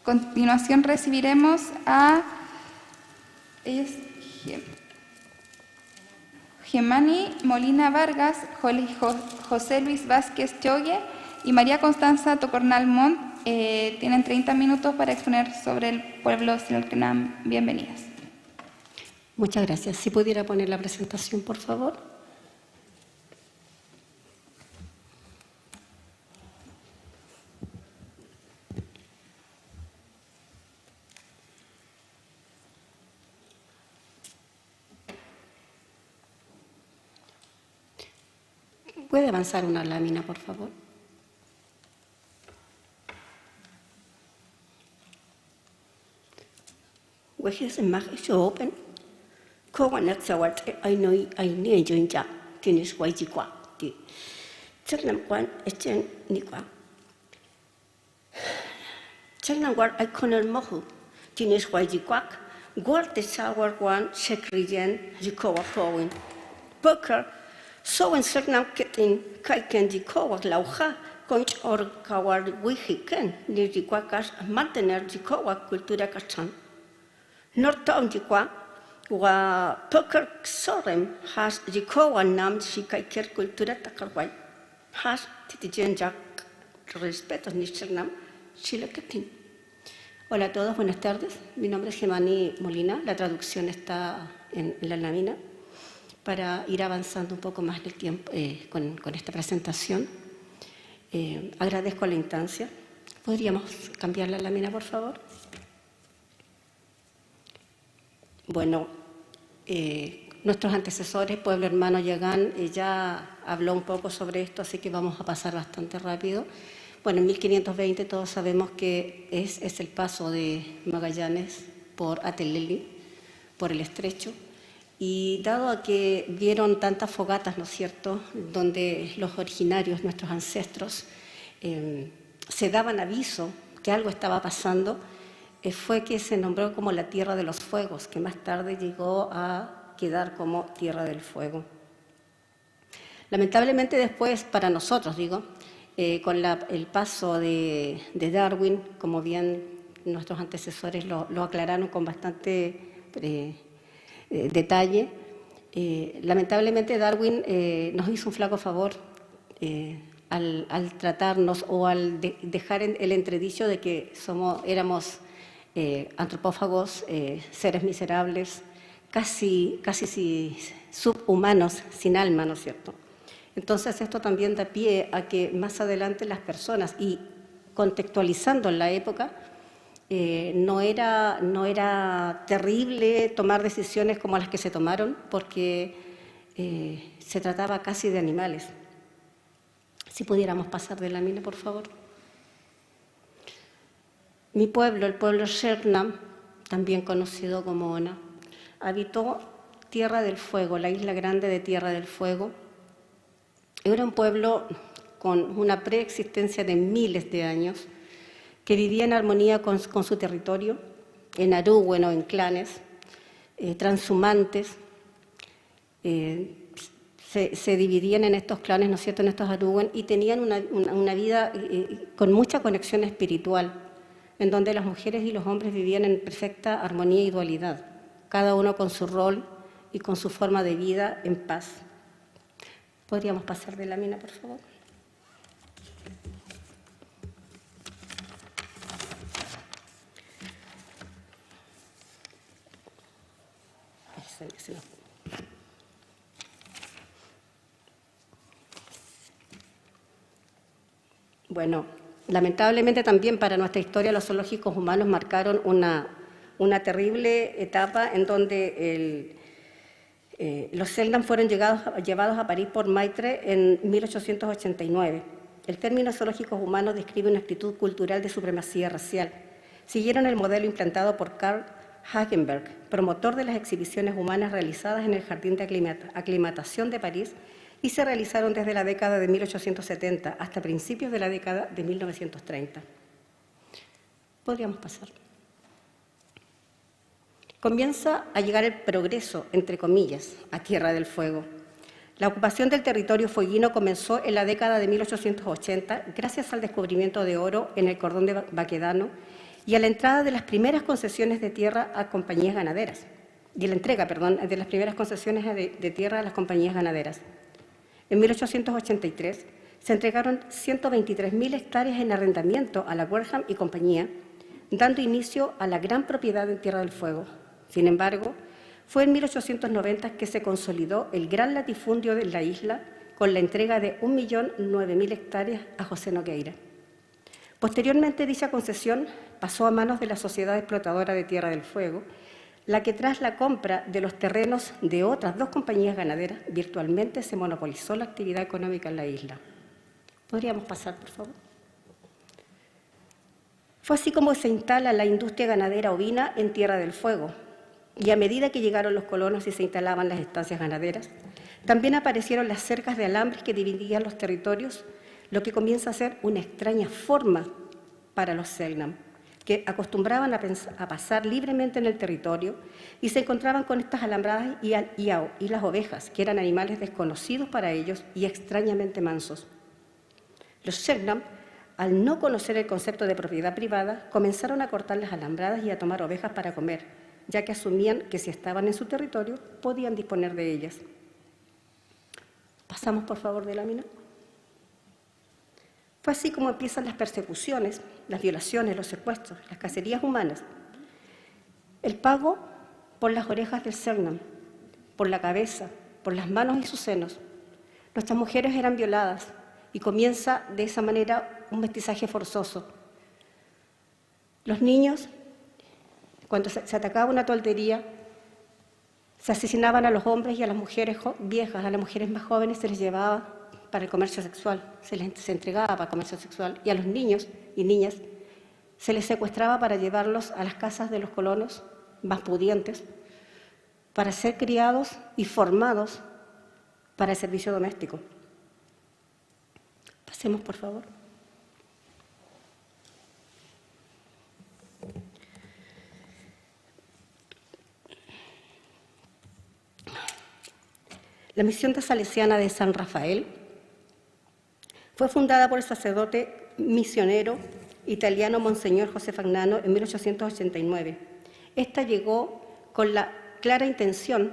continuación recibiremos a Gemani Molina Vargas, José Luis Vázquez Chogue y María Constanza Tocornal Montt. Tienen 30 minutos para exponer sobre el pueblo Selknam. Bienvenidas. Muchas gracias. Si pudiera poner la presentación, por favor. ¿Puede avanzar una lámina, por favor? Where's the market open? Kowan at the what I know I need you in Jack, Tinis Wajiqua. Chernam one, a chen Niqua. Chernam what I corner mohu, Tinis Wajiquak, Guard the sour one, Shekrijan, Jikowa flowing. Booker, so in Chernam kitten, Kaiken Jikowa Lauha, Conch or Kawar Wihiken, near Jiquakas, Mantener Jikowa, Cultura Cachan. Norton Jikwa, wa Poker Sorem has Jikowa Nam Shikaiker Cultura Takarwai, has Titijan Jack, respeto Nishernam, Shilaketin. Hola a todos, buenas tardes. Mi nombre es Gemani Molina, la traducción está en la lámina. Para ir avanzando un poco más del tiempo con esta presentación, agradezco la instancia. ¿Podríamos cambiar la lámina, por favor? Bueno, nuestros antecesores, Pueblo Hermano Yagán, ya habló un poco sobre esto, así que vamos a pasar bastante rápido. Bueno, en 1520 todos sabemos que es el paso de Magallanes por Ateleli, por el estrecho, y dado a que vieron tantas fogatas, ¿no es cierto?, donde los originarios, nuestros ancestros, se daban aviso que algo estaba pasando, fue que se nombró como la Tierra de los Fuegos, que más tarde llegó a quedar como Tierra del Fuego. Lamentablemente después, para nosotros, con el paso de Darwin, como bien nuestros antecesores lo aclararon con bastante detalle, lamentablemente Darwin nos hizo un flaco favor al tratarnos o al dejar el entredicho de que éramos antropófagos, seres miserables, casi subhumanos, sin alma, ¿no es cierto? Entonces esto también da pie a que más adelante las personas, y contextualizando en la época, no era terrible tomar decisiones como las que se tomaron, porque se trataba casi de animales. Si pudiéramos pasar de la lámina, por favor. Mi pueblo, el pueblo Selknam, también conocido como Ona, habitó Tierra del Fuego, la isla grande de Tierra del Fuego. Era un pueblo con una preexistencia de miles de años, que vivía en armonía con su territorio, en arúgüen o en clanes, transhumantes. Se dividían en estos clanes, ¿no es cierto?, en estos arúgüen, y tenían una vida con mucha conexión espiritual, en donde las mujeres y los hombres vivían en perfecta armonía y dualidad, cada uno con su rol y con su forma de vida en paz. ¿Podríamos pasar de la lámina, por favor? Bueno, lamentablemente también para nuestra historia los zoológicos humanos marcaron una terrible etapa en donde los Selknam fueron llevados a París por Maitre en 1889. El término zoológicos humanos describe una actitud cultural de supremacía racial. Siguieron el modelo implantado por Karl Hagenberg, promotor de las exhibiciones humanas realizadas en el Jardín de Aclimatación de París, y se realizaron desde la década de 1870 hasta principios de la década de 1930. Podríamos pasar. Comienza a llegar el progreso, entre comillas, a Tierra del Fuego. La ocupación del territorio fueguino comenzó en la década de 1880 gracias al descubrimiento de oro en el cordón de Baquedano y a la entrada de las primeras concesiones de tierra a compañías ganaderas, y a la entrega, perdón, de las primeras concesiones de tierra a las compañías ganaderas. En 1883 se entregaron 123.000 hectáreas en arrendamiento a la Wareham y compañía, dando inicio a la gran propiedad en Tierra del Fuego. Sin embargo, fue en 1890 que se consolidó el gran latifundio de la isla con la entrega de 1.009.000 hectáreas a José Nogueira. Posteriormente, dicha concesión pasó a manos de la Sociedad Explotadora de Tierra del Fuego, la que tras la compra de los terrenos de otras 2 compañías ganaderas, virtualmente se monopolizó la actividad económica en la isla. ¿Podríamos pasar, por favor? Fue así como se instala la industria ganadera ovina en Tierra del Fuego, y a medida que llegaron los colonos y se instalaban las estancias ganaderas, también aparecieron las cercas de alambre que dividían los territorios, lo que comienza a ser una extraña forma para los Selknam, que acostumbraban a pasar libremente en el territorio y se encontraban con estas alambradas y las ovejas, que eran animales desconocidos para ellos y extrañamente mansos. Los Selknam, al no conocer el concepto de propiedad privada, comenzaron a cortar las alambradas y a tomar ovejas para comer, ya que asumían que si estaban en su territorio podían disponer de ellas. Pasamos, por favor, de lámina. Fue así como empiezan las persecuciones, las violaciones, los secuestros, las cacerías humanas. El pago por las orejas del Selknam, por la cabeza, por las manos y sus senos. Nuestras mujeres eran violadas y comienza de esa manera un mestizaje forzoso. Los niños, cuando se atacaba una toldería, se asesinaban a los hombres y a las mujeres viejas, a las mujeres más jóvenes se les llevaba para el comercio sexual, se les entregaba para el comercio sexual, y a los niños y niñas se les secuestraba para llevarlos a las casas de los colonos más pudientes, para ser criados y formados para el servicio doméstico. Pasemos, por favor. La misión de Salesiana de San Rafael fue fundada por el sacerdote misionero italiano Monseñor José Fagnano en 1889. Esta llegó con la clara intención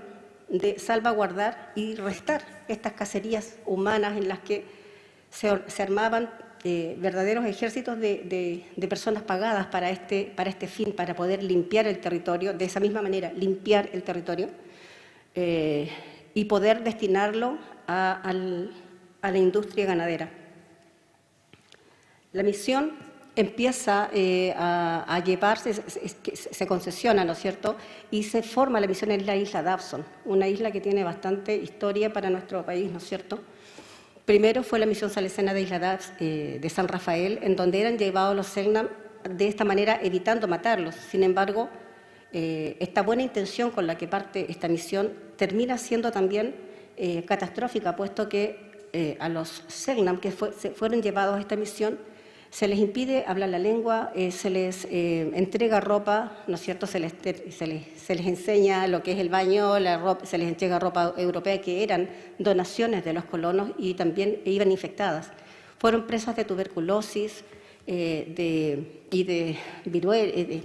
de salvaguardar y restar estas cacerías humanas en las que se armaban verdaderos ejércitos de personas pagadas para este fin, para poder limpiar el territorio, de esa misma manera, limpiar el territorio y poder destinarlo a la industria ganadera. La misión empieza a llevarse, se concesiona, ¿no es cierto?, y se forma la misión en la isla Dawson, una isla que tiene bastante historia para nuestro país, ¿no es cierto? Primero fue la misión salesiana de San Rafael, en donde eran llevados los Selknam de esta manera, evitando matarlos. Sin embargo, esta buena intención con la que parte esta misión termina siendo también catastrófica, puesto que a los Selknam que fueron llevados a esta misión se les impide hablar la lengua, se les entrega ropa, ¿no es cierto? Se les enseña lo que es el baño, la ropa, se les entrega ropa europea, que eran donaciones de los colonos y también iban infectadas. Fueron presas de tuberculosis, de viruela, de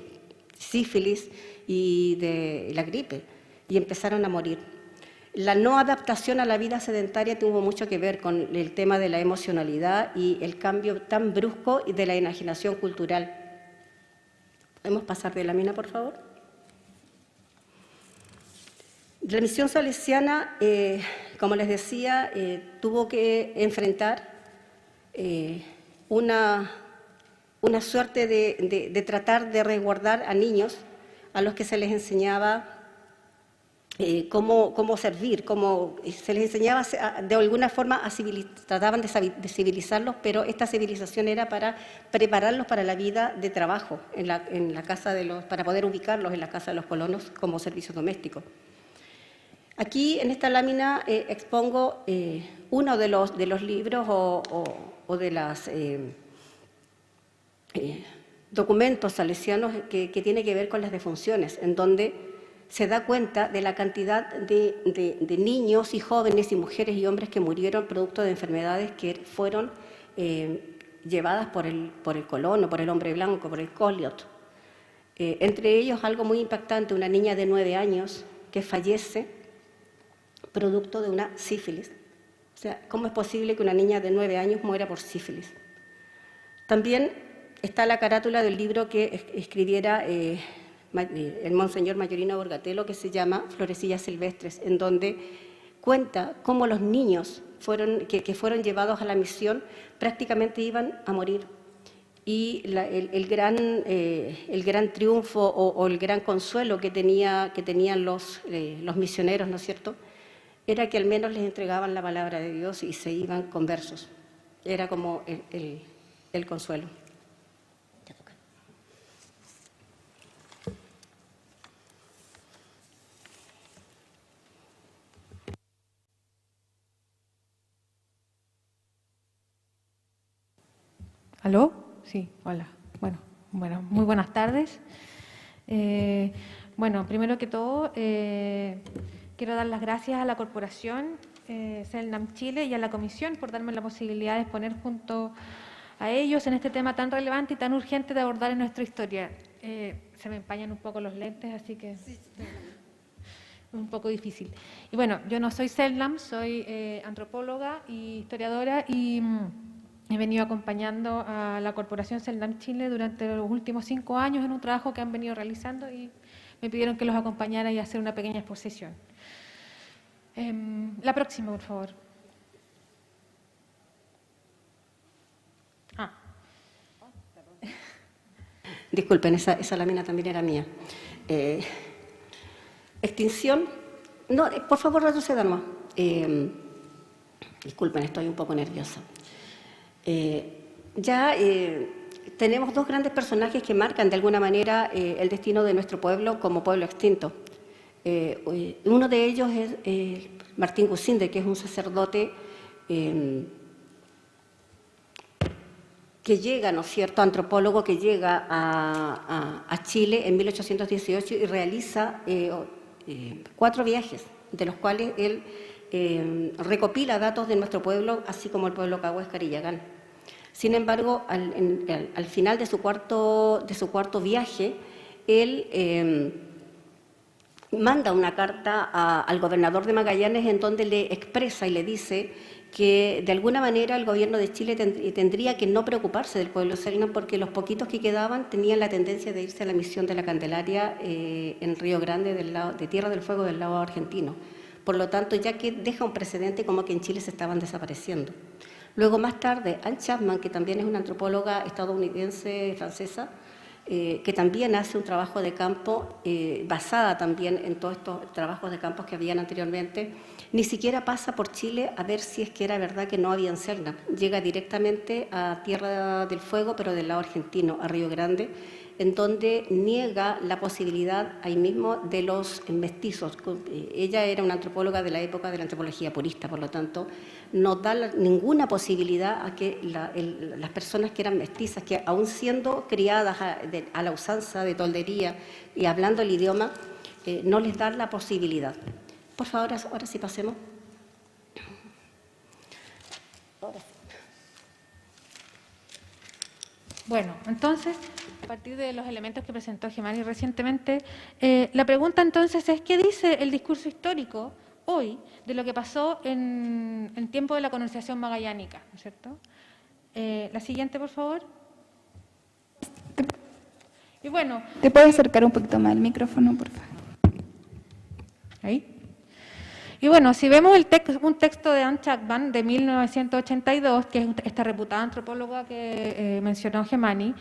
sífilis y de la gripe, y empezaron a morir. La no adaptación a la vida sedentaria tuvo mucho que ver con el tema de la emocionalidad y el cambio tan brusco de la enajenación cultural. ¿Podemos pasar de lámina, por favor? La misión salesiana, como les decía, tuvo que enfrentar una suerte de tratar de resguardar a niños a los que se les enseñaba cómo servir, se les enseñaba de alguna forma, trataban de civilizarlos, pero esta civilización era para prepararlos para la vida de trabajo en la casa para poder ubicarlos en la casa de los colonos como servicio doméstico. Aquí en esta lámina expongo uno de los libros o de los documentos salesianos que tiene que ver con las defunciones, en donde se da cuenta de la cantidad de niños y jóvenes y mujeres y hombres que murieron producto de enfermedades que fueron llevadas por el colono, por el hombre blanco, por el Colliot. Entre ellos, algo muy impactante, una niña de 9 años que fallece producto de una sífilis. O sea, ¿cómo es posible que una niña de 9 años muera por sífilis? También está la carátula del libro que escribiera el monseñor Mayorino Borgatelo, que se llama Florecillas silvestres, en donde cuenta cómo los niños que fueron llevados a la misión prácticamente iban a morir. Y el gran triunfo o el gran consuelo que tenían los misioneros, ¿no es cierto?, era que al menos les entregaban la palabra de Dios y se iban conversos. Era como el consuelo. ¿Aló? Sí, hola. Bueno, muy buenas tardes. Bueno, primero que todo, quiero dar las gracias a la corporación CELNAM Chile y a la comisión por darme la posibilidad de exponer junto a ellos en este tema tan relevante y tan urgente de abordar en nuestra historia. Se me empañan un poco los lentes, así que es un poco difícil. Y bueno, yo no soy CELNAM, soy antropóloga y historiadora y he venido acompañando a la corporación CELNAM Chile durante los últimos 5 años en un trabajo que han venido realizando y me pidieron que los acompañara y hacer una pequeña exposición. La próxima, por favor. Disculpen, esa lámina también era mía. Extinción. No, por favor, retrocedan más. Disculpen, estoy un poco nerviosa. Tenemos 2 grandes personajes que marcan de alguna manera el destino de nuestro pueblo como pueblo extinto. Uno de ellos es Martín Gusinde, que es un sacerdote que llega, ¿no es cierto?, antropólogo que llega a Chile en 1818 y realiza 4 viajes, de los cuales él recopila datos de nuestro pueblo, así como el pueblo Cahués Carillagán. Sin embargo, al final de su cuarto viaje, él manda una carta al gobernador de Magallanes en donde le expresa y le dice que de alguna manera el gobierno de Chile tendría que no preocuparse del pueblo CELNAM porque los poquitos que quedaban tenían la tendencia de irse a la misión de la Candelaria en Río Grande, de Tierra del Fuego del lado argentino. Por lo tanto, ya que deja un precedente como que en Chile se estaban desapareciendo. Luego, más tarde, Anne Chapman, que también es una antropóloga estadounidense francesa, que también hace un trabajo de campo basada también en todos estos trabajos de campo que habían anteriormente, ni siquiera pasa por Chile a ver si es que era verdad que no había CELNAM. Llega directamente a Tierra del Fuego, pero del lado argentino, a Río Grande, en donde niega la posibilidad ahí mismo de los mestizos. Ella era una antropóloga de la época de la antropología purista, por lo tanto, no da ninguna posibilidad a que las personas que eran mestizas, que aún siendo criadas a la usanza de toldería y hablando el idioma, no les da la posibilidad. Por favor, ahora sí pasemos. Ahora sí. Bueno, entonces, a partir de los elementos que presentó Gemani recientemente, la pregunta entonces es, ¿qué dice el discurso histórico hoy de lo que pasó en tiempo de la colonización magallánica? ¿No es cierto? La siguiente, por favor. Y bueno, ¿Te puedes acercar un poquito más al micrófono, por favor? ahí. Y bueno, si vemos un texto de Anne Chapman de 1982, que es esta reputada antropóloga que mencionó Gemani,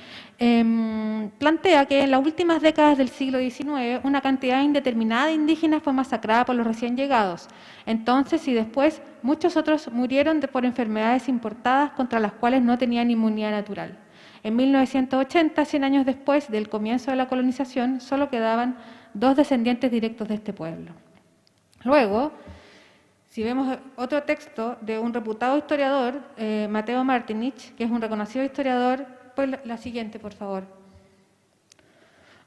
plantea que en las últimas décadas del siglo XIX una cantidad indeterminada de indígenas fue masacrada por los recién llegados. Entonces y después muchos otros murieron por enfermedades importadas contra las cuales no tenían inmunidad natural. En 1980, 100 años después del comienzo de la colonización, solo quedaban 2 descendientes directos de este pueblo. Luego, si vemos otro texto de un reputado historiador, Mateo Martinich, que es un reconocido historiador, pues la siguiente, por favor.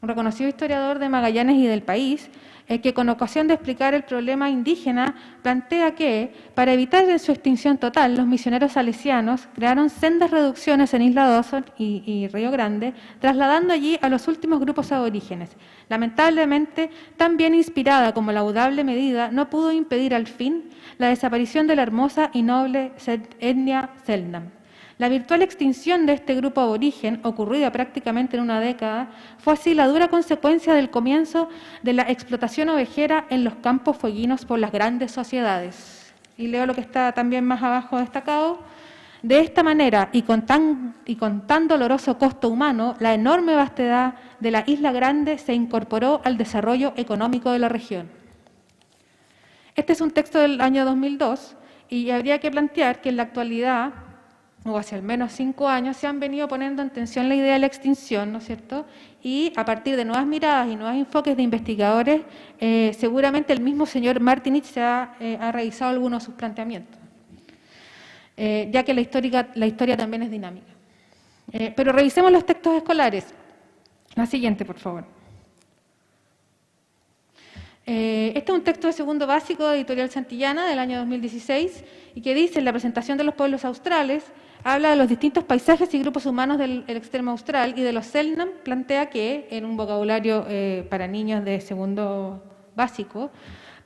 un reconocido historiador de Magallanes y del país, que con ocasión de explicar el problema indígena plantea que, para evitar su extinción total, los misioneros salesianos crearon sendas reducciones en Isla Dawson y Río Grande, trasladando allí a los últimos grupos aborígenes. Lamentablemente, tan bien inspirada como laudable medida, no pudo impedir al fin la desaparición de la hermosa y noble etnia Selknam. La virtual extinción de este grupo aborigen, ocurrida prácticamente en una década, fue así la dura consecuencia del comienzo de la explotación ovejera en los campos fueguinos por las grandes sociedades. Y leo lo que está también más abajo destacado. De esta manera, y con tan doloroso costo humano, la enorme vastedad de la Isla Grande se incorporó al desarrollo económico de la región. Este es un texto del año 2002 y habría que plantear que en la actualidad, o hace al menos 5 años, se han venido poniendo en tensión la idea de la extinción, ¿no es cierto? Y a partir de nuevas miradas y nuevos enfoques de investigadores, seguramente el mismo señor Martinich ha revisado algunos de sus planteamientos, ya que la historia también es dinámica. Pero revisemos los textos escolares. La siguiente, por favor. Este es un texto de segundo básico de Editorial Santillana del año 2016 y que dice: en la presentación de los pueblos australes, habla de los distintos paisajes y grupos humanos del extremo austral, y de los Selknam plantea que, en un vocabulario para niños de segundo básico,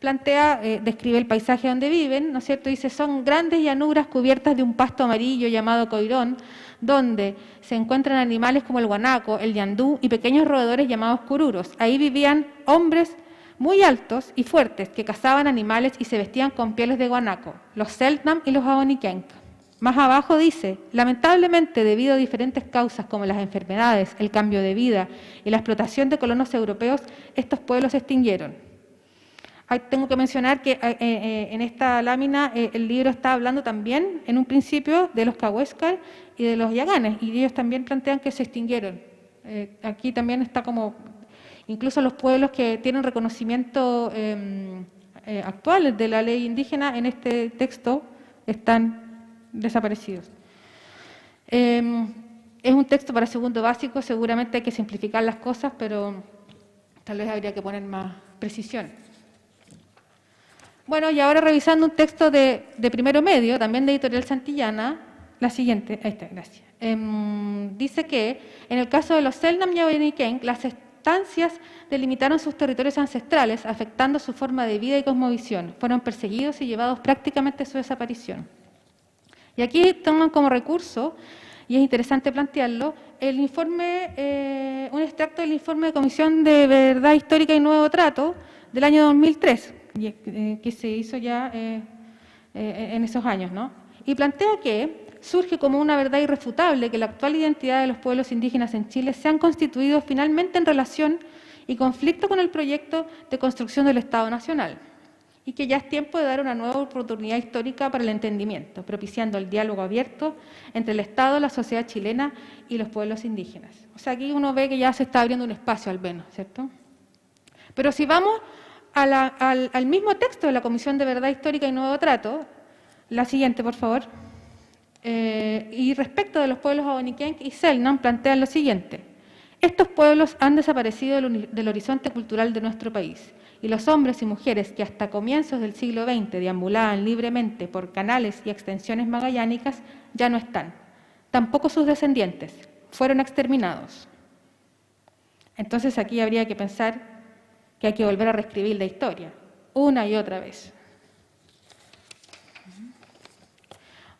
describe el paisaje donde viven, ¿no es cierto? Dice: son grandes llanuras cubiertas de un pasto amarillo llamado coirón, donde se encuentran animales como el guanaco, el yandú y pequeños roedores llamados cururos. Ahí vivían hombres muy altos y fuertes que cazaban animales y se vestían con pieles de guanaco, los Selknam y los Ahonikenk. Más abajo dice: lamentablemente, debido a diferentes causas como las enfermedades, el cambio de vida y la explotación de colonos europeos, estos pueblos se extinguieron. Tengo que mencionar que en esta lámina el libro está hablando también, en un principio, de los Cahuéscar y de los Yaganes, y ellos también plantean que se extinguieron. Aquí también está como, incluso los pueblos que tienen reconocimiento actual de la ley indígena en este texto están desaparecidos. Es un texto para segundo básico, seguramente hay que simplificar las cosas, pero tal vez habría que poner más precisión. Bueno, y ahora revisando un texto de primero medio, también de Editorial Santillana, la siguiente, ahí está, gracias. Dice que en el caso de los Selknam y Ahonikenk, las estancias delimitaron sus territorios ancestrales, afectando su forma de vida y cosmovisión. Fueron perseguidos y llevados prácticamente a su desaparición. Y aquí toman como recurso, y es interesante plantearlo, el informe, un extracto del informe de Comisión de Verdad Histórica y Nuevo Trato del año 2003, que se hizo ya en esos años, ¿no? Y plantea que surge como una verdad irrefutable que la actual identidad de los pueblos indígenas en Chile se han constituido finalmente en relación y conflicto con el proyecto de construcción del Estado Nacional, y que ya es tiempo de dar una nueva oportunidad histórica para el entendimiento, propiciando el diálogo abierto entre el Estado, la sociedad chilena y los pueblos indígenas. O sea, aquí uno ve que ya se está abriendo un espacio al menos, ¿cierto? Pero si vamos al mismo texto de la Comisión de Verdad Histórica y Nuevo Trato, la siguiente, por favor, y respecto de los pueblos Ahonikenk y Selknam, plantean lo siguiente: estos pueblos han desaparecido del horizonte cultural de nuestro país, y los hombres y mujeres que hasta comienzos del siglo XX deambulaban libremente por canales y extensiones magallánicas ya no están. Tampoco sus descendientes, fueron exterminados. Entonces aquí habría que pensar que hay que volver a reescribir la historia, una y otra vez.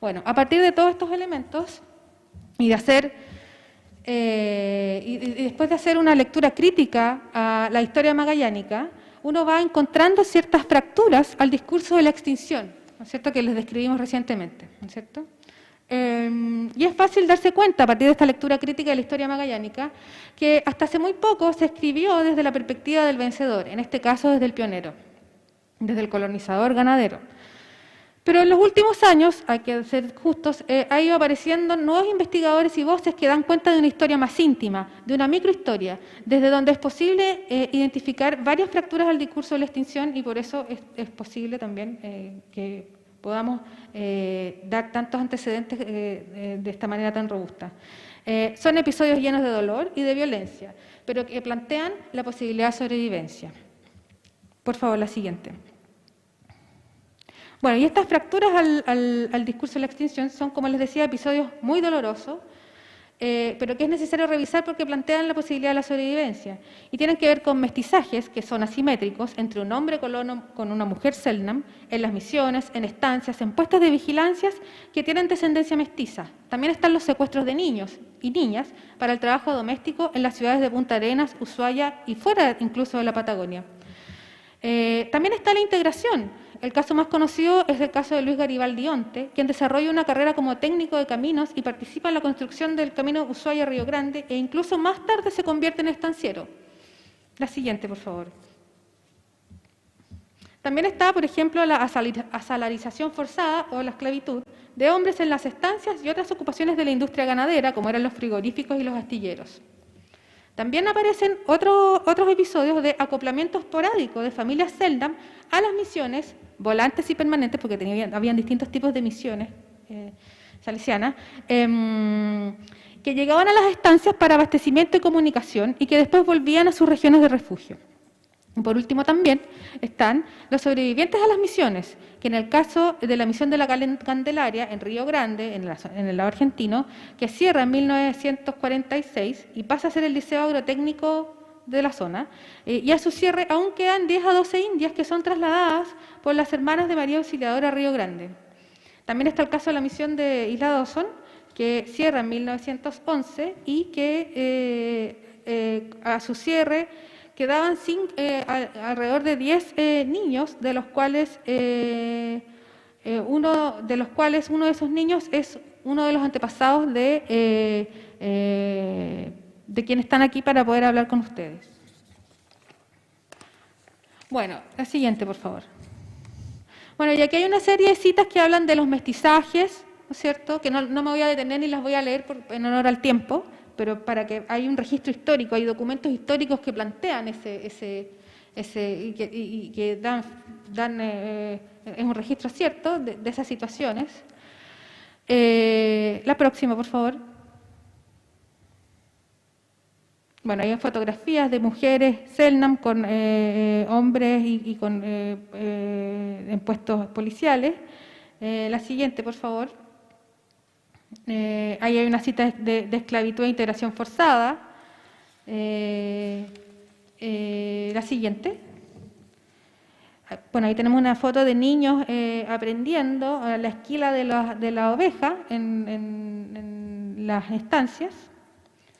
Bueno, a partir de todos estos elementos y de hacer, y después de hacer una lectura crítica a la historia magallánica, uno va encontrando ciertas fracturas al discurso de la extinción, ¿no es cierto?, que les describimos recientemente, ¿no es cierto? Y es fácil darse cuenta, a partir de esta lectura crítica de la historia magallánica, que hasta hace muy poco se escribió desde la perspectiva del vencedor, en este caso desde el pionero, desde el colonizador ganadero. Pero en los últimos años, hay que ser justos, ha ido apareciendo nuevos investigadores y voces que dan cuenta de una historia más íntima, de una microhistoria, desde donde es posible identificar varias fracturas al discurso de la extinción, y por eso es posible también que podamos dar tantos antecedentes de esta manera tan robusta. Son episodios llenos de dolor y de violencia, pero que plantean la posibilidad de sobrevivencia. Por favor, la siguiente. Bueno, y estas fracturas al discurso de la extinción son, como les decía, episodios muy dolorosos, pero que es necesario revisar porque plantean la posibilidad de la sobrevivencia. Y tienen que ver con mestizajes que son asimétricos entre un hombre colono con una mujer Selknam, en las misiones, en estancias, en puestos de vigilancias que tienen descendencia mestiza. También están los secuestros de niños y niñas para el trabajo doméstico en las ciudades de Punta Arenas, Ushuaia y fuera incluso de la Patagonia. También está la integración. El caso más conocido es el caso de Luis Garibaldi Onte, quien desarrolla una carrera como técnico de caminos y participa en la construcción del camino Ushuaia-Río Grande e incluso más tarde se convierte en estanciero. La siguiente, por favor. También está, por ejemplo, la asalarización forzada o la esclavitud de hombres en las estancias y otras ocupaciones de la industria ganadera, como eran los frigoríficos y los astilleros. También aparecen otros episodios de acoplamiento esporádico de familias Selknam a las misiones, volantes y permanentes, porque habían distintos tipos de misiones salesianas, que llegaban a las estancias para abastecimiento y comunicación y que después volvían a sus regiones de refugio. Por último, también están los sobrevivientes a las misiones, que en el caso de la misión de la Candelaria en Río Grande, en el lado argentino, que cierra en 1946 y pasa a ser el liceo agrotécnico de la zona, y a su cierre aún quedan 10 a 12 indias que son trasladadas por las hermanas de María Auxiliadora a Río Grande. También está el caso de la misión de Isla Dawson, que cierra en 1911 y que a su cierre quedaban alrededor de 10 niños, de los cuales uno de esos niños es uno de los antepasados de quienes están aquí para poder hablar con ustedes. Bueno, la siguiente, por favor. Bueno, y aquí hay una serie de citas que hablan de los mestizajes, ¿no es cierto?, que no me voy a detener ni las voy a leer en honor al tiempo, pero para que hay un registro histórico, hay documentos históricos que plantean y que dan es un registro cierto de esas situaciones. La próxima, por favor. Bueno, hay fotografías de mujeres Selknam con hombres y con en puestos policiales. La siguiente, por favor. Ahí hay una cita de esclavitud e integración forzada. La siguiente. Bueno, ahí tenemos una foto de niños aprendiendo a la esquila de la oveja en las estancias.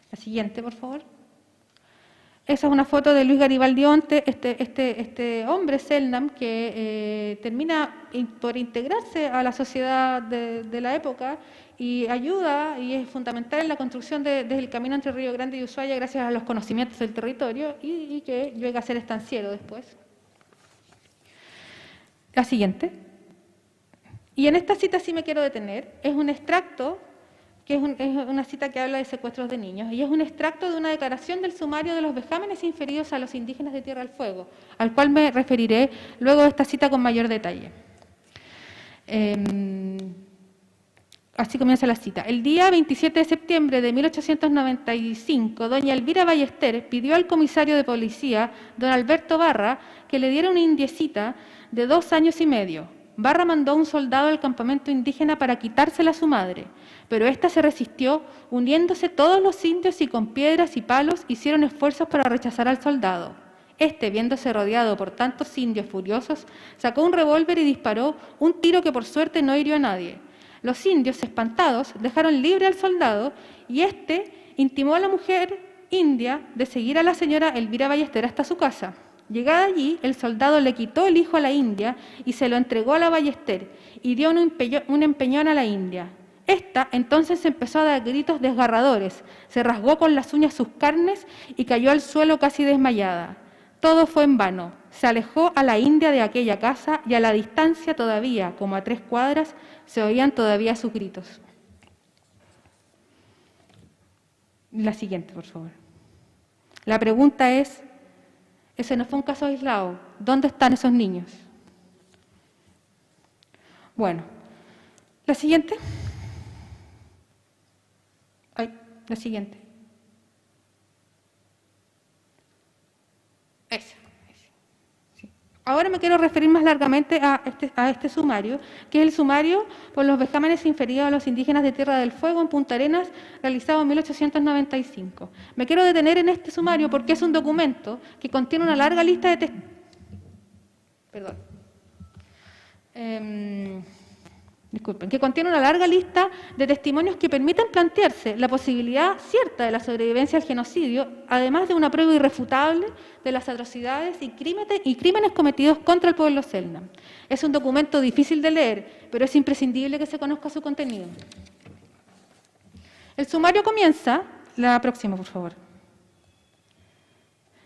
La siguiente, por favor. Esa es una foto de Luis Garibaldi Onte, este hombre Selknam que termina por integrarse a la sociedad de la época y ayuda y es fundamental en la construcción del camino entre Río Grande y Ushuaia gracias a los conocimientos del territorio y que llega a ser estanciero después. La siguiente. Y en esta cita sí me quiero detener. Es un extracto, que es una cita que habla de secuestros de niños, y es un extracto de una declaración del sumario de los vejámenes inferidos a los indígenas de Tierra del Fuego, al cual me referiré luego de esta cita con mayor detalle. Así comienza la cita. El día 27 de septiembre de 1895, doña Elvira Ballester pidió al comisario de policía, don Alberto Barra, que le diera una indiecita de 2 años y medio. Barra mandó a un soldado al campamento indígena para quitársela a su madre, pero ésta se resistió, uniéndose todos los indios y con piedras y palos hicieron esfuerzos para rechazar al soldado. Este, viéndose rodeado por tantos indios furiosos, sacó un revólver y disparó un tiro que por suerte no hirió a nadie. Los indios, espantados, dejaron libre al soldado y éste intimó a la mujer india de seguir a la señora Elvira Ballester hasta su casa. Llegada allí, el soldado le quitó el hijo a la india y se lo entregó a la Ballester y dio un empeñón a la india. Esta entonces empezó a dar gritos desgarradores, se rasgó con las uñas sus carnes y cayó al suelo casi desmayada. Todo fue en vano. Se alejó a la india de aquella casa y a la distancia todavía, como a 3 cuadras, se oían todavía sus gritos. La siguiente, por favor. La pregunta es, ese no fue un caso aislado. ¿Dónde están esos niños? Bueno, la siguiente. Ay, La siguiente. Esa. Sí. Ahora me quiero referir más largamente a este sumario, que es el sumario por los vejámenes inferidos a los indígenas de Tierra del Fuego en Punta Arenas, realizado en 1895. Me quiero detener en este sumario porque es un documento que contiene una larga lista de que contiene una larga lista de testimonios que permiten plantearse la posibilidad cierta de la sobrevivencia al genocidio, además de una prueba irrefutable de las atrocidades y crímenes cometidos contra el pueblo Selknam. Es un documento difícil de leer, pero es imprescindible que se conozca su contenido. El sumario comienza, la próxima, por favor.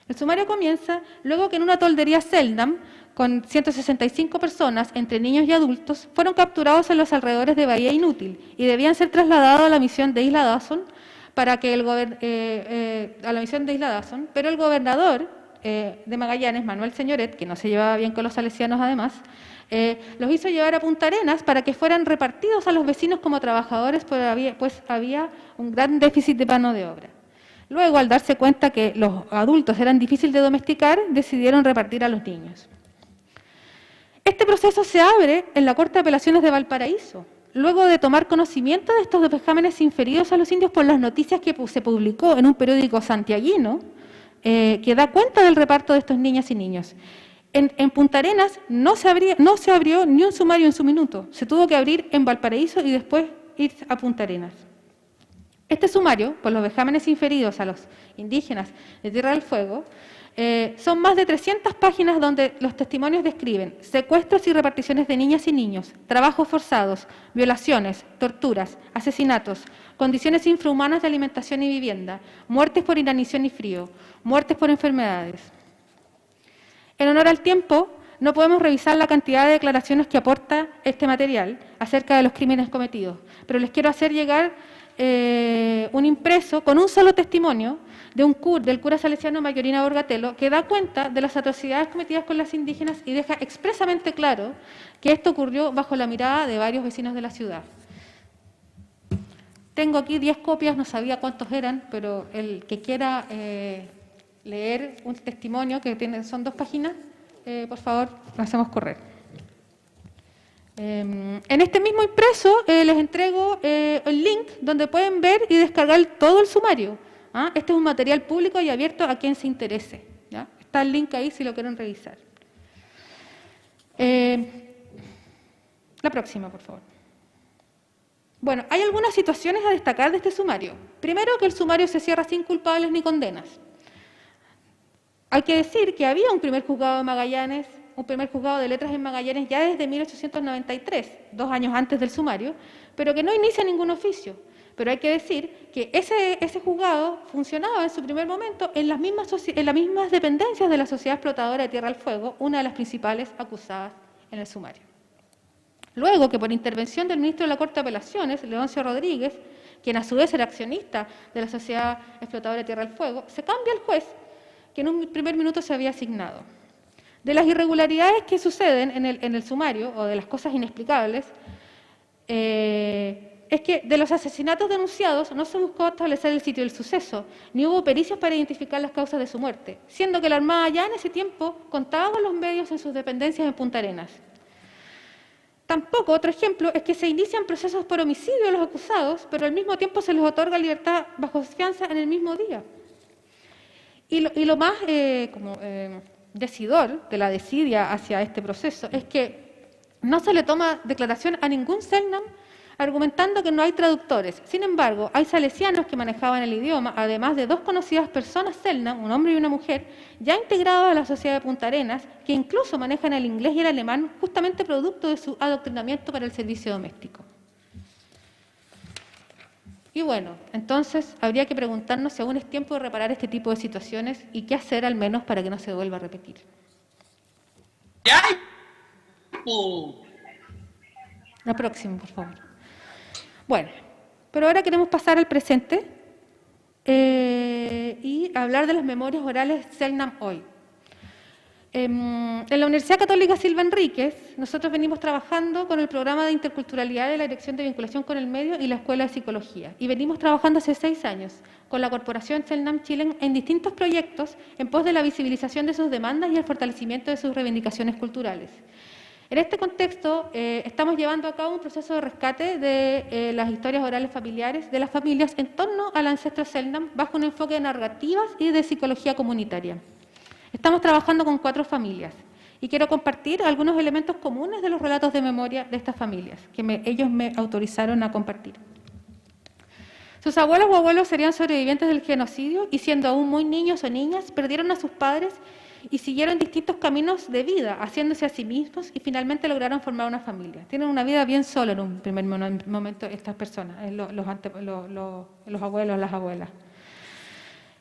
El sumario comienza luego que en una toldería Selknam, con 165 personas, entre niños y adultos, fueron capturados en los alrededores de Bahía Inútil y debían ser trasladados a la misión de Isla Dawson, pero el gobernador de Magallanes, Manuel Señoret, que no se llevaba bien con los salesianos además, los hizo llevar a Punta Arenas para que fueran repartidos a los vecinos como trabajadores, pues había un gran déficit de mano de obra. Luego, al darse cuenta que los adultos eran difíciles de domesticar, decidieron repartir a los niños. Este proceso se abre en la Corte de Apelaciones de Valparaíso, luego de tomar conocimiento de estos vejámenes inferidos a los indios por las noticias que se publicó en un periódico santiaguino que da cuenta del reparto de estos niñas y niños. En Punta Arenas no se abrió ni un sumario en su minuto, se tuvo que abrir en Valparaíso y después ir a Punta Arenas. Este sumario, por los vejámenes inferidos a los indígenas de Tierra del Fuego, son más de 300 páginas donde los testimonios describen secuestros y reparticiones de niñas y niños, trabajos forzados, violaciones, torturas, asesinatos, condiciones infrahumanas de alimentación y vivienda, muertes por inanición y frío, muertes por enfermedades. En honor al tiempo, no podemos revisar la cantidad de declaraciones que aporta este material acerca de los crímenes cometidos, pero les quiero hacer llegar un impreso con un solo testimonio del cura salesiano Mayorina Borgatelo, que da cuenta de las atrocidades cometidas con las indígenas y deja expresamente claro que esto ocurrió bajo la mirada de varios vecinos de la ciudad. Tengo aquí 10 copias, no sabía cuántos eran, pero el que quiera leer un testimonio que son 2 páginas, por favor, lo hacemos correr. En este mismo impreso les entrego el link donde pueden ver y descargar todo el sumario. Este es un material público y abierto a quien se interese, ¿ya? Está el link ahí si lo quieren revisar. La próxima, por favor. Bueno, hay algunas situaciones a destacar de este sumario. Primero, que el sumario se cierra sin culpables ni condenas. Hay que decir que había un primer juzgado de Magallanes, un primer juzgado de letras en Magallanes ya desde 1893, 2 años antes del sumario, pero que no inicia ningún oficio. Pero hay que decir que ese juzgado funcionaba en su primer momento en las mismas dependencias de la Sociedad Explotadora de Tierra del Fuego, una de las principales acusadas en el sumario. Luego, que por intervención del ministro de la Corte de Apelaciones, Leoncio Rodríguez, quien a su vez era accionista de la Sociedad Explotadora de Tierra del Fuego, se cambia el juez que en un primer minuto se había asignado. De las irregularidades que suceden en el sumario, o de las cosas inexplicables, es que de los asesinatos denunciados no se buscó establecer el sitio del suceso, ni hubo pericias para identificar las causas de su muerte, siendo que la Armada ya en ese tiempo contaba con los medios en sus dependencias en Punta Arenas. Tampoco, otro ejemplo, es que se inician procesos por homicidio a los acusados, pero al mismo tiempo se les otorga libertad bajo fianza en el mismo día. Y lo más decidor de la desidia hacia este proceso es que no se le toma declaración a ningún Selknam argumentando que no hay traductores. Sin embargo, hay salesianos que manejaban el idioma, además de 2 conocidas personas Selknam, un hombre y una mujer, ya integrados a la sociedad de Punta Arenas, que incluso manejan el inglés y el alemán, justamente producto de su adoctrinamiento para el servicio doméstico. Y bueno, entonces habría que preguntarnos si aún es tiempo de reparar este tipo de situaciones y qué hacer al menos para que no se vuelva a repetir. La próxima, por favor. Bueno, pero ahora queremos pasar al presente y hablar de las memorias orales Selknam hoy. En la Universidad Católica Silva Enríquez, nosotros venimos trabajando con el programa de interculturalidad de la Dirección de Vinculación con el Medio y la Escuela de Psicología. Y venimos trabajando hace 6 años con la Corporación Selknam Chile en distintos proyectos en pos de la visibilización de sus demandas y el fortalecimiento de sus reivindicaciones culturales. En este contexto, estamos llevando a cabo un proceso de rescate de las historias orales familiares de las familias en torno al ancestro Selknam bajo un enfoque de narrativas y de psicología comunitaria. Estamos trabajando con 4 familias y quiero compartir algunos elementos comunes de los relatos de memoria de estas familias, que ellos me autorizaron a compartir. Sus abuelos o abuelos serían sobrevivientes del genocidio y siendo aún muy niños o niñas, perdieron a sus padres y siguieron distintos caminos de vida, haciéndose a sí mismos y finalmente lograron formar una familia. Tienen una vida bien sola en un primer momento estas personas, los abuelos, las abuelas.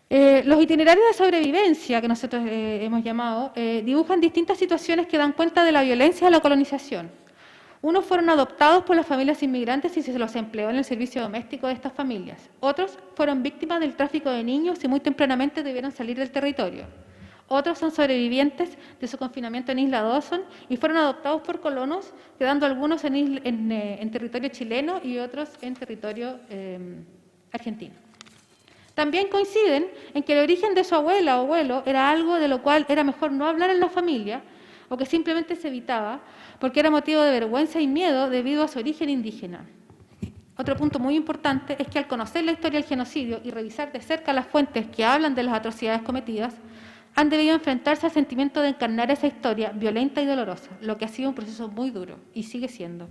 Los itinerarios de sobrevivencia, que nosotros hemos llamado, dibujan distintas situaciones que dan cuenta de la violencia de la colonización. Unos fueron adoptados por las familias inmigrantes y se los empleó en el servicio doméstico de estas familias. Otros fueron víctimas del tráfico de niños y muy tempranamente debieron salir del territorio. Otros son sobrevivientes de su confinamiento en Isla Dawson y fueron adoptados por colonos, quedando algunos en territorio chileno y otros en territorio argentino. También coinciden en que el origen de su abuela o abuelo era algo de lo cual era mejor no hablar en la familia o que simplemente se evitaba porque era motivo de vergüenza y miedo debido a su origen indígena. Otro punto muy importante es que al conocer la historia del genocidio y revisar de cerca las fuentes que hablan de las atrocidades cometidas, han debido enfrentarse al sentimiento de encarnar esa historia violenta y dolorosa, lo que ha sido un proceso muy duro y sigue siendo.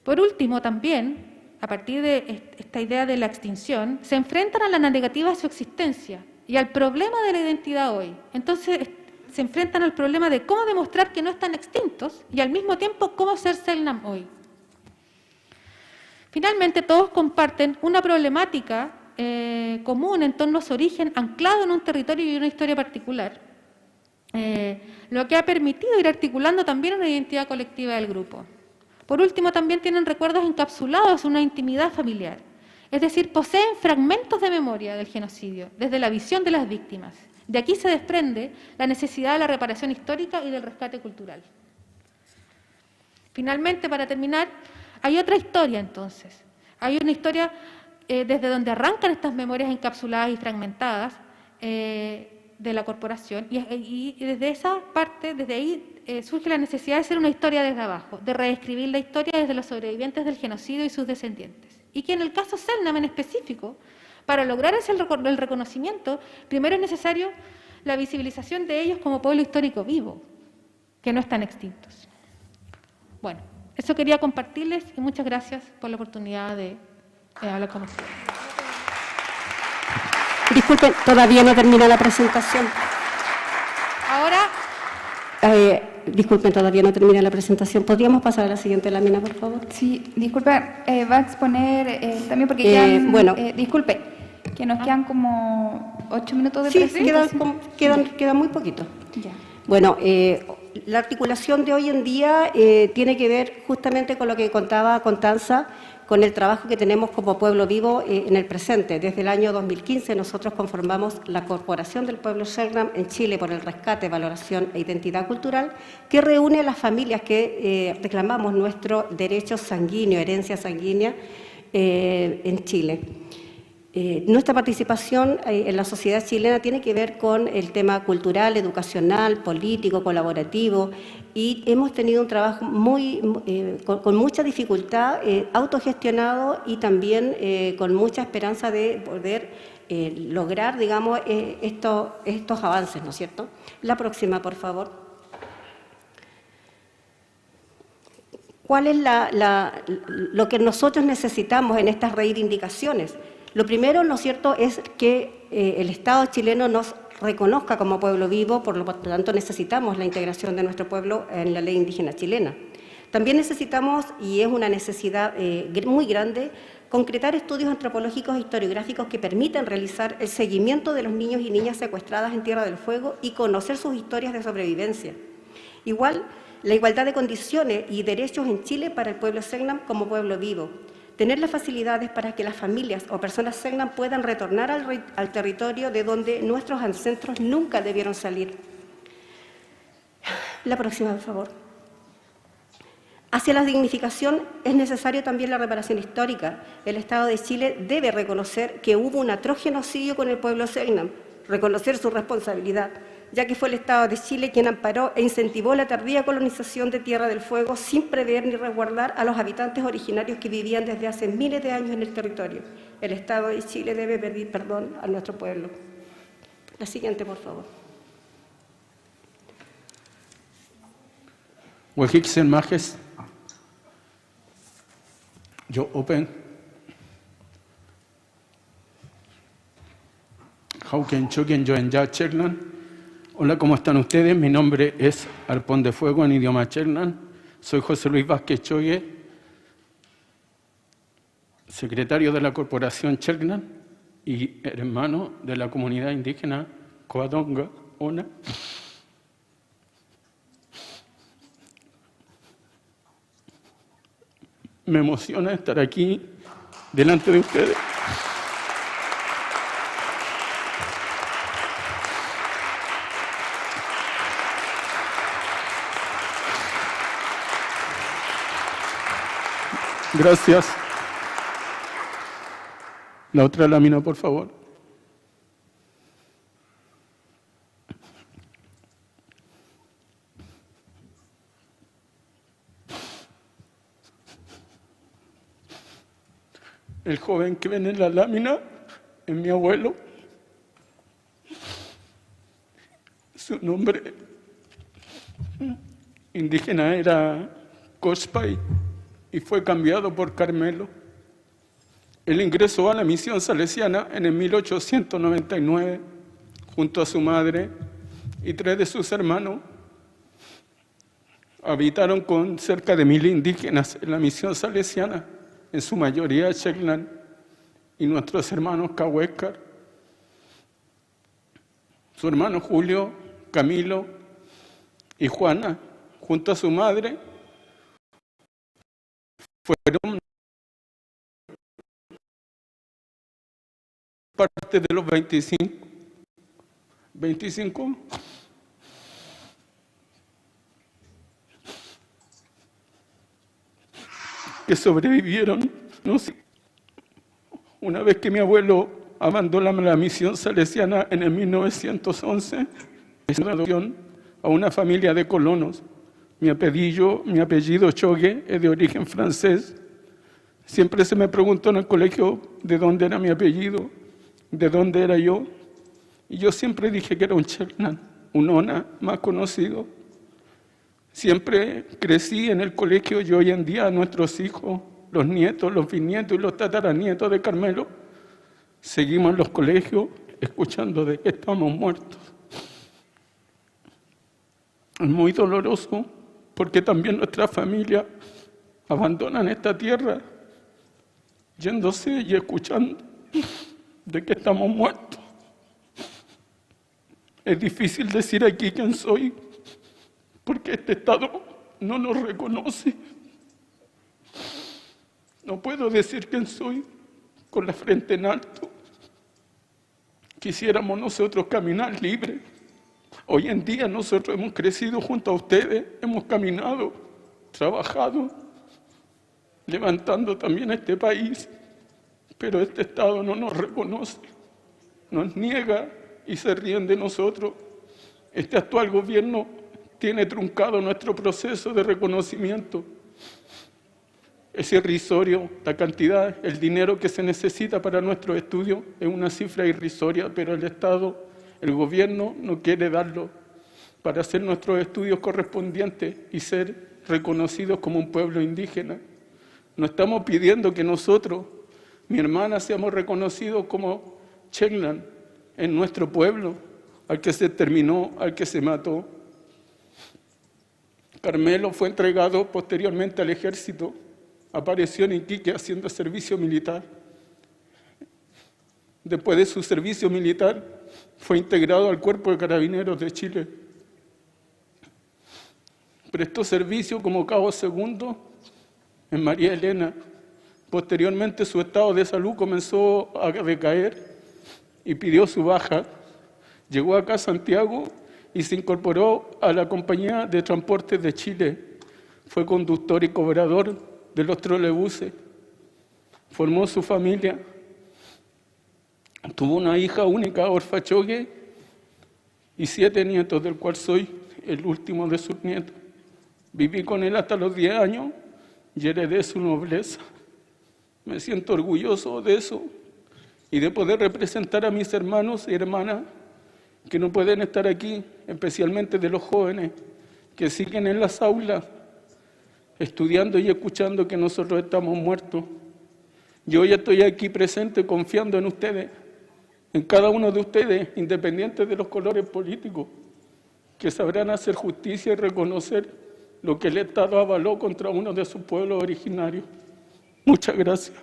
Por último, también, a partir de esta idea de la extinción, se enfrentan a la negativa de su existencia y al problema de la identidad hoy. Entonces, se enfrentan al problema de cómo demostrar que no están extintos y al mismo tiempo cómo ser Selknam hoy. Finalmente, todos comparten una problemática común en torno a su origen, anclado en un territorio y una historia particular, lo que ha permitido ir articulando también una identidad colectiva del grupo. Por último, también tienen recuerdos encapsulados en una intimidad familiar, es decir, poseen fragmentos de memoria del genocidio, desde la visión de las víctimas. De aquí se desprende la necesidad de la reparación histórica y del rescate cultural. Finalmente, para terminar, hay otra historia entonces. Hay una historia desde donde arrancan estas memorias encapsuladas y fragmentadas de la corporación y desde esa parte, desde ahí surge la necesidad de hacer una historia desde abajo, de reescribir la historia desde los sobrevivientes del genocidio y sus descendientes. Y que en el caso Selknam en específico, para lograr el reconocimiento, primero es necesario la visibilización de ellos como pueblo histórico vivo, que no están extintos. Bueno, eso quería compartirles y muchas gracias por la oportunidad de hablar con ustedes. Disculpen, todavía no termina la presentación. Ahora... disculpen, todavía no termina la presentación. ¿Podríamos pasar a la siguiente lámina, por favor? Sí, disculpe, va a exponer también porque quedan, bueno, disculpe, que nos quedan como 8 minutos de sí, presentación. queda muy poquito. Ya. Bueno, la articulación de hoy en día tiene que ver justamente con lo que contaba Constanza, con el trabajo que tenemos como Pueblo Vivo en el presente. Desde el año 2015 nosotros conformamos la Corporación del Pueblo Selknam en Chile por el rescate, valoración e identidad cultural, que reúne a las familias que reclamamos nuestro derecho sanguíneo, herencia sanguínea en Chile. Nuestra participación en la sociedad chilena tiene que ver con el tema cultural, educacional, político, colaborativo, y hemos tenido un trabajo con mucha dificultad, autogestionado y también con mucha esperanza de poder lograr, digamos, estos avances, ¿no es cierto? La próxima, por favor. ¿Cuál es lo que nosotros necesitamos en estas reivindicaciones? Lo primero, ¿no es cierto?, es que el Estado chileno nos reconozca como pueblo vivo, por lo tanto necesitamos la integración de nuestro pueblo en la ley indígena chilena. También necesitamos, y es una necesidad muy grande, concretar estudios antropológicos e historiográficos que permitan realizar el seguimiento de los niños y niñas secuestradas en Tierra del Fuego y conocer sus historias de sobrevivencia. Igual, la igualdad de condiciones y derechos en Chile para el pueblo Selknam como pueblo vivo. Tener las facilidades para que las familias o personas Selknam puedan retornar al territorio de donde nuestros ancestros nunca debieron salir. La próxima, por favor. Hacia la dignificación es necesario también la reparación histórica. El Estado de Chile debe reconocer que hubo un atroz genocidio con el pueblo Selknam, reconocer su responsabilidad, ya que fue el Estado de Chile quien amparó e incentivó la tardía colonización de Tierra del Fuego sin prever ni resguardar a los habitantes originarios que vivían desde hace miles de años en el territorio. El Estado de Chile debe pedir perdón a nuestro pueblo. La siguiente, por favor. Wajixen Majes, yo open. Hauken Choken yo en ya Chernan. Hola, ¿cómo están ustedes? Mi nombre es Arpón de Fuego en idioma Chernan. Soy José Luis Vázquez Choye, secretario de la Corporación Chernan y hermano de la comunidad indígena Coadonga, Ona. Me emociona estar aquí delante de ustedes. Gracias. La otra lámina, por favor. El joven que ven en la lámina es mi abuelo. Su nombre indígena era Cospay y fue cambiado por Carmelo. Él ingresó a la misión salesiana en el 1899 junto a su madre y 3 de sus hermanos. Habitaron con cerca de 1000 indígenas en la misión salesiana, en su mayoría Selknam, y nuestros hermanos Cahuéscar. Su hermano Julio, Camilo y Juana, junto a su madre, fueron parte de los 25 que sobrevivieron. No sé. Una vez que mi abuelo abandonó la misión salesiana en el 1911, a una familia de colonos. Mi apellido Chogue es de origen francés. Siempre se me preguntó en el colegio de dónde era mi apellido, de dónde era yo. Y yo siempre dije que era un Chernan, un Ona más conocido. Siempre crecí en el colegio y hoy en día nuestros hijos, los nietos, los bisnietos y los tataranietos de Carmelo, seguimos en los colegios escuchando de que estamos muertos. Es muy doloroso porque también nuestras familias abandonan esta tierra yéndose y escuchando de que estamos muertos. Es difícil decir aquí quién soy porque este Estado no nos reconoce. No puedo decir quién soy con la frente en alto. Quisiéramos nosotros caminar libres. Hoy en día nosotros hemos crecido junto a ustedes, hemos caminado, trabajado, levantando también este país, pero este Estado no nos reconoce, nos niega y se ríen de nosotros. Este actual gobierno tiene truncado nuestro proceso de reconocimiento. Es irrisorio la cantidad, el dinero que se necesita para nuestro estudio es una cifra irrisoria, pero el Estado, el gobierno no quiere darlo para hacer nuestros estudios correspondientes y ser reconocidos como un pueblo indígena. No estamos pidiendo que nosotros, mi hermana, seamos reconocidos como Selknam en nuestro pueblo, al que se terminó, al que se mató. Carmelo fue entregado posteriormente al ejército, apareció en Iquique haciendo servicio militar. Después de su servicio militar, fue integrado al Cuerpo de Carabineros de Chile. Prestó servicio como cabo segundo en María Elena. Posteriormente su estado de salud comenzó a decaer y pidió su baja. Llegó acá a Santiago y se incorporó a la Compañía de Transportes de Chile. Fue conductor y cobrador de los trolebuses. Formó su familia. Tuvo una hija única, Orfa Chogue, y 7 nietos, del cual soy el último de sus nietos. Viví con él hasta los 10 años y heredé su nobleza. Me siento orgulloso de eso y de poder representar a mis hermanos y hermanas que no pueden estar aquí, especialmente de los jóvenes que siguen en las aulas, estudiando y escuchando que nosotros estamos muertos. Yo hoy estoy aquí presente confiando en ustedes, en cada uno de ustedes, independientes de los colores políticos, que sabrán hacer justicia y reconocer lo que el Estado avaló contra uno de sus pueblos originarios. Muchas gracias.